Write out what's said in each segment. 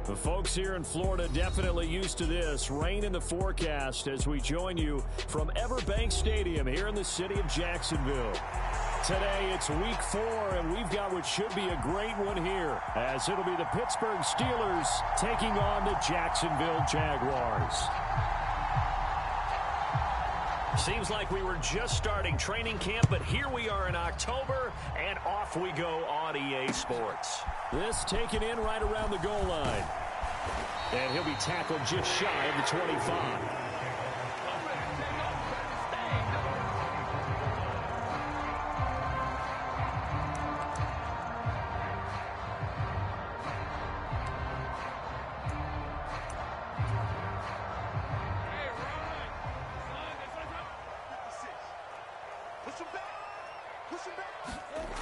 The folks here in Florida definitely used to this. Rain in the forecast as we join you from Everbank Stadium here in the city of Jacksonville. Today it's week 4, and we've got what should be a great one here, as it'll be the Pittsburgh Steelers taking on the Jacksonville Jaguars. Seems like we were just starting training camp, but here we are in October, and off we go on EA Sports. This taken in right around the goal line. And he'll be tackled just shy of the 25.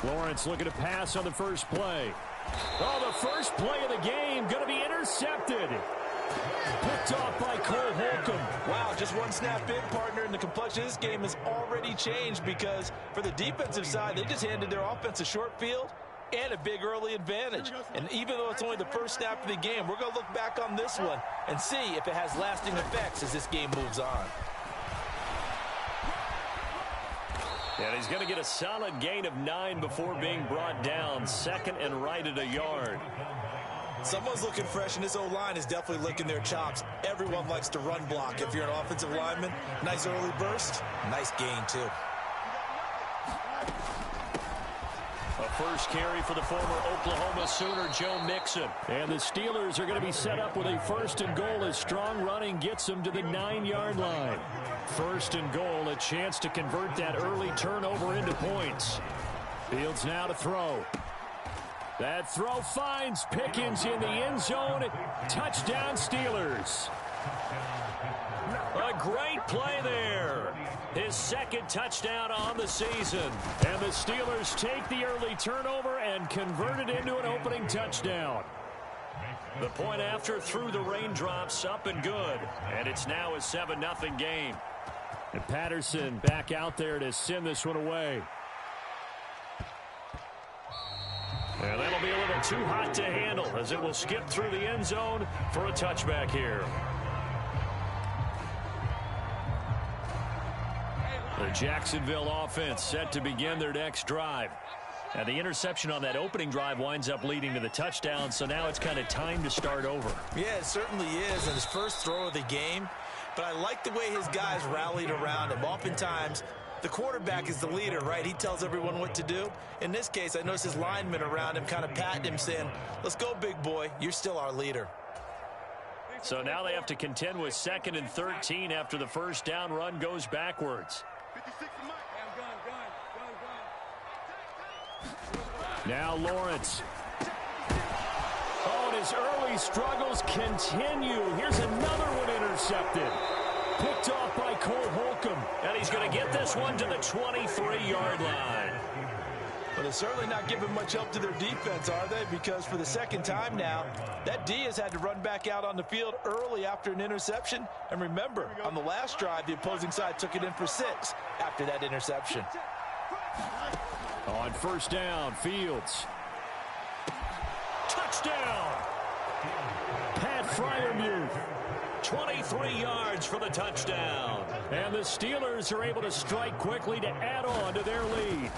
Lawrence looking to pass on the first play. Oh, the first play of the game going to be intercepted. Picked off by Cole Holcomb. Wow, just one snap in, partner, and the complexion of this game has already changed because for the defensive side, they just handed their offense a short field and a big early advantage. And even though it's only the first snap of the game, we're going to look back on this one and see if it has lasting effects as this game moves on. And he's going to get a solid gain of 9 before being brought down. Second and right at a yard. Someone's looking fresh, and this O-line is definitely licking their chops. Everyone likes to run block. If you're an offensive lineman, nice early burst, nice gain too. A first carry for the former Oklahoma Sooner, Joe Mixon. And the Steelers are going to be set up with a first and goal as strong running gets them to the 9-yard line. First and goal, a chance to convert that early turnover into points. Fields now to throw. That throw finds Pickens in the end zone. Touchdown Steelers. A great play there. His second touchdown on the season. And the Steelers take the early turnover and convert it into an opening touchdown. The point after through the raindrops, up and good. And it's now a 7-0 game. And Patterson back out there to send this one away. And that'll be a little too hot to handle as it will skip through the end zone for a touchback here. The Jacksonville offense set to begin their next drive. And the interception on that opening drive winds up leading to the touchdown, so now it's kind of time to start over. Yeah, it certainly is, and his first throw of the game. But I like the way his guys rallied around him. Oftentimes, the quarterback is the leader, right? He tells everyone what to do. In this case, I noticed his linemen around him kind of patting him, saying, let's go, big boy. You're still our leader. So now they have to contend with 2nd and 13 after the first down run goes backwards. Now Lawrence. Oh, and his early struggles continue. Here's another one intercepted. Picked off by Cole Holcomb. And he's going to get this one to the 23-yard line. But they're certainly not giving much help to their defense, are they? Because for the second time now, that D has had to run back out on the field early after an interception. And remember, on the last drive, the opposing side took it in for 6 after that interception. On first down, Fields. Touchdown! Pat Freiermuth. 23 yards for the touchdown. And the Steelers are able to strike quickly to add on to their lead.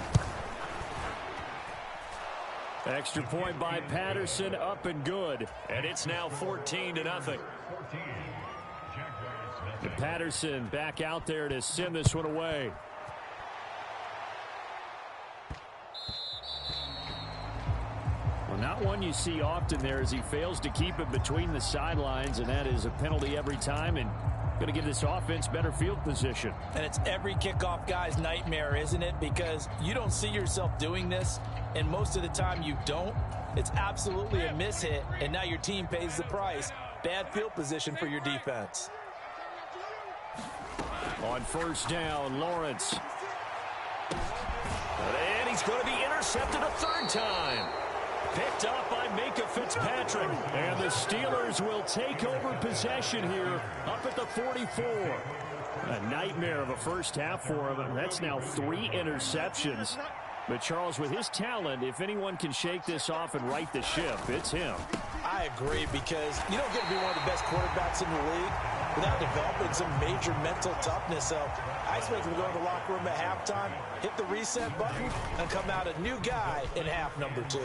Extra point by Patterson, up and good. And it's now 14-0. And Patterson back out there to send this one away. Well, not one you see often there as he fails to keep it between the sidelines, and that is a penalty every time, and going to give this offense better field position. And it's every kickoff guy's nightmare, isn't it? Because you don't see yourself doing this, and most of the time you don't. It's absolutely a mishit, and now your team pays the price. Bad field position for your defense. On first down, Lawrence. And he's going to be intercepted a third time. Picked up by Minkah Fitzpatrick. And the Steelers will take over possession here up at the 44. A nightmare of a first half for him. That's now 3 interceptions. But Charles, with his talent, if anyone can shake this off and right the ship, it's him. I agree, because you don't get to be one of the best quarterbacks in the league without developing some major mental toughness. So I expect him to go to the locker room at halftime, hit the reset button, and come out a new guy in half number 2.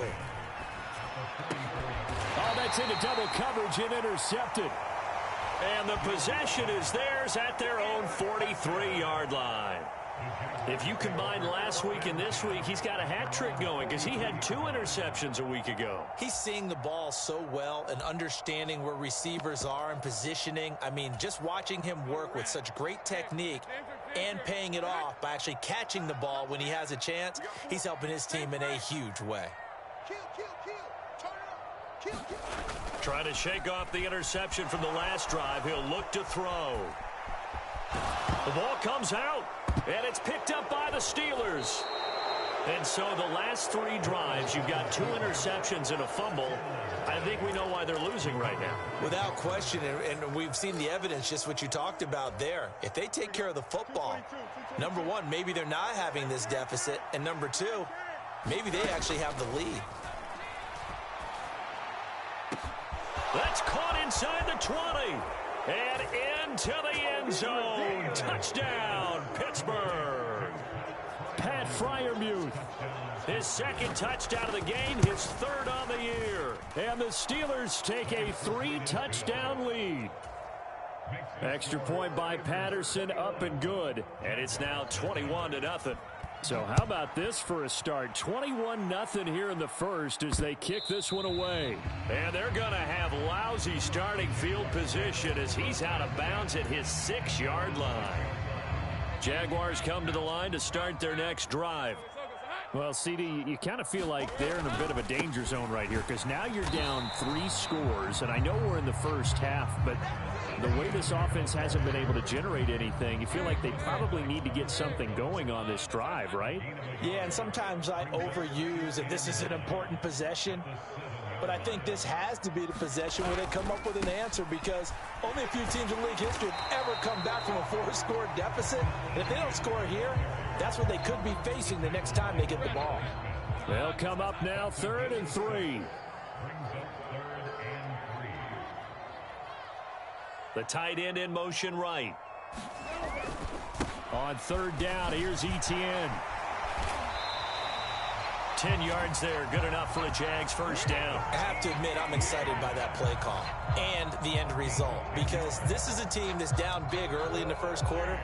Oh, that's into double coverage and intercepted. And the possession is theirs at their own 43-yard line. If you combine last week and this week, he's got a hat trick going because he had 2 interceptions a week ago. He's seeing the ball so well and understanding where receivers are and positioning. I mean, just watching him work with such great technique and paying it off by actually catching the ball when he has a chance, he's helping his team in a huge way. Trying to shake off the interception from the last drive. He'll look to throw. The ball comes out, and it's picked up by the Steelers. And so the last 3 drives, you've got 2 interceptions and a fumble. I think we know why they're losing right now. Without question, and we've seen the evidence, just what you talked about there. If they take care of the football, number 1, maybe they're not having this deficit, and number 2, maybe they actually have the lead. That's caught inside the 20. And into the end zone. Touchdown, Pittsburgh. Pat Freiermuth. His 2nd touchdown of the game, his 3rd on the year. And the Steelers take a 3-touchdown lead. Extra point by Patterson, up and good. And it's now 21-0. So how about this for a start? 21-0 here in the first as they kick this one away. And they're going to have lousy starting field position as he's out of bounds at his 6-yard line. Jaguars come to the line to start their next drive. Well, CD, you kind of feel like they're in a bit of a danger zone right here because now you're down 3 scores, and I know we're in the first half, but the way this offense hasn't been able to generate anything, you feel like they probably need to get something going on this drive, right? Yeah, and sometimes I overuse if this is an important possession, but I think this has to be the possession where they come up with an answer because only a few teams in league history have ever come back from a 4-score deficit. And if they don't score here, that's what they could be facing the next time they get the ball. They'll come up now 3rd and 3. The tight end in motion right. On 3rd down, here's Etienne. 10 yards there, good enough for a Jags first down. I have to admit, I'm excited by that play call and the end result because this is a team that's down big early in the first quarter,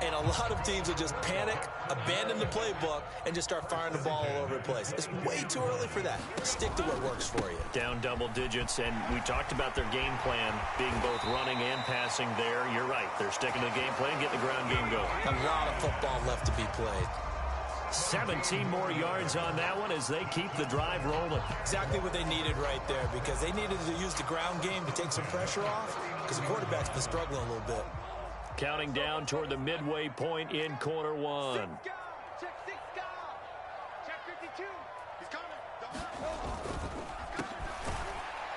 and a lot of teams will just panic, abandon the playbook, and just start firing the ball all over the place. It's way too early for that. Stick to what works for you. Down double digits, and we talked about their game plan being both running and passing there. You're right. They're sticking to the game plan, getting the ground game going. A lot of football left to be played. 17 more yards on that one as they keep the drive rolling. Exactly what they needed right there because they needed to use the ground game to take some pressure off because the quarterback's been struggling a little bit. Counting down toward the midway point in quarter 1.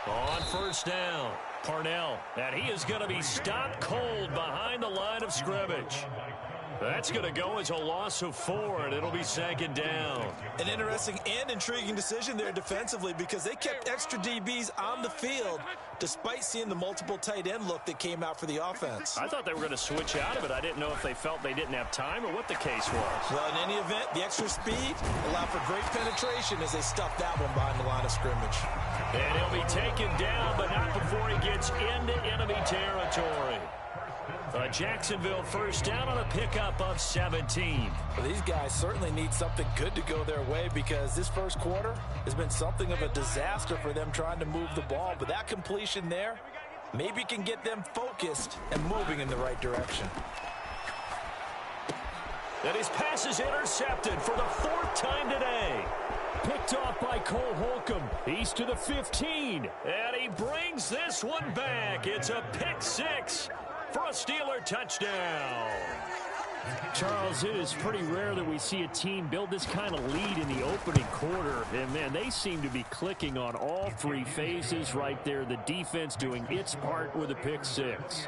On first down, Parnell, and he is going to be stopped cold behind the line of scrimmage. That's going to go as a loss of 4, and it'll be 2nd down. An interesting and intriguing decision there defensively because they kept extra DBs on the field despite seeing the multiple tight end look that came out for the offense. I thought they were going to switch out of it. I didn't know if they felt they didn't have time or what the case was. Well, in any event, the extra speed allowed for great penetration as they stuffed that one behind the line of scrimmage. And he'll be taken down, but not before he gets into enemy territory. A Jacksonville first down on a pickup of 17. Well, these guys certainly need something good to go their way because this first quarter has been something of a disaster for them trying to move the ball. But that completion there maybe can get them focused and moving in the right direction. And his pass is intercepted for the 4th time today. Picked off by Cole Holcomb. He's to the 15. And he brings this one back. It's a pick 6. For a Steeler touchdown. Charles, it is pretty rare that we see a team build this kind of lead in the opening quarter. And, man, they seem to be clicking on all 3 phases right there. The defense doing its part with a pick 6.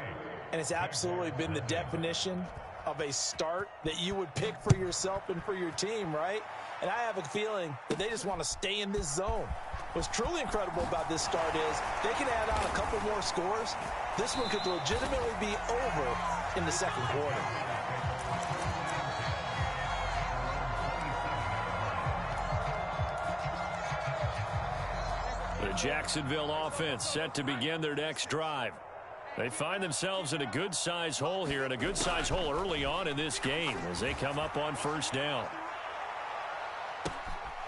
And it's absolutely been the definition of a start that you would pick for yourself and for your team, right? And I have a feeling that they just want to stay in this zone. What's truly incredible about this start is they can add on a couple more scores. This one could legitimately be over in the second quarter. The Jacksonville offense set to begin their next drive. They find themselves in a good-sized hole here, and a good-sized hole early on in this game as they come up on first down.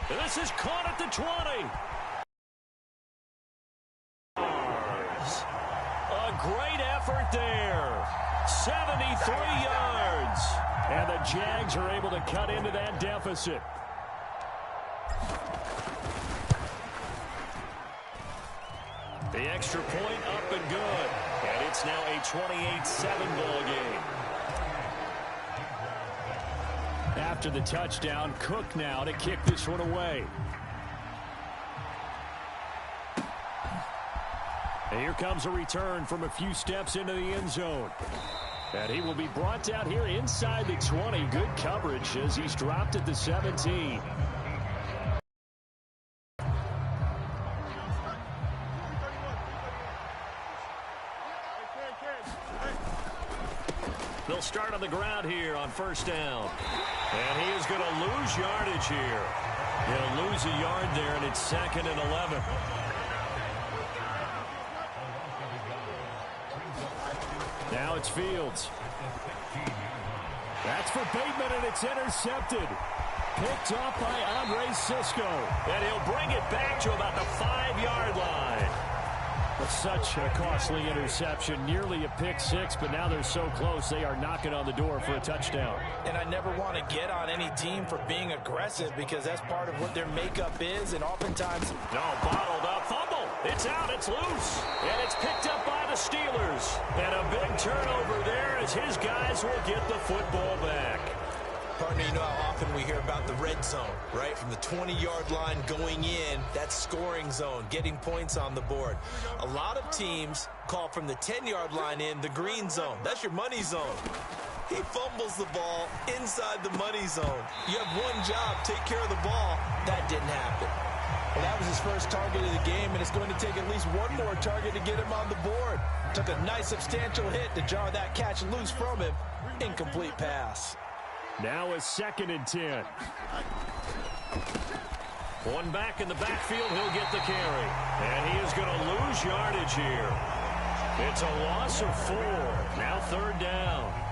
This is caught at the 20. A great effort there. 73 yards. And the Jags are able to cut into that deficit. The extra point up and good. And it's now a 28-7 ball game. After the touchdown, Cook now to kick this one away. And here comes a return from a few steps into the end zone. And he will be brought down here inside the 20. Good coverage as he's dropped at the 17. They'll start on the ground here on first down. And he is going to lose yardage here. He'll lose a yard there, and it's 2nd and 11. Now it's Fields. That's for Bateman, and it's intercepted. Picked up by Andre Cisco. And he'll bring it back to about the 5-yard line. Such a costly interception, nearly a pick six, but now they're so close they are knocking on the door for a touchdown. And I never want to get on any team for being aggressive because that's part of what their makeup is, and oftentimes... No, bottled up, fumble. It's out, it's loose, and it's picked up by the Steelers. And a big turnover there as his guys will get the football back. Partner, you know how often we hear about the red zone, right? From the 20-yard line going in, that's scoring zone, getting points on the board. A lot of teams call from the 10-yard line in the green zone. That's your money zone. He fumbles the ball inside the money zone. You have one job, take care of the ball. That didn't happen. Well, that was his first target of the game, and it's going to take at least one more target to get him on the board. Took a nice substantial hit to jar that catch loose from him. Incomplete pass. Now a 2nd and 10. One back in the backfield, he'll get the carry. And he is going to lose yardage here. It's a loss of 4. Now 3rd down.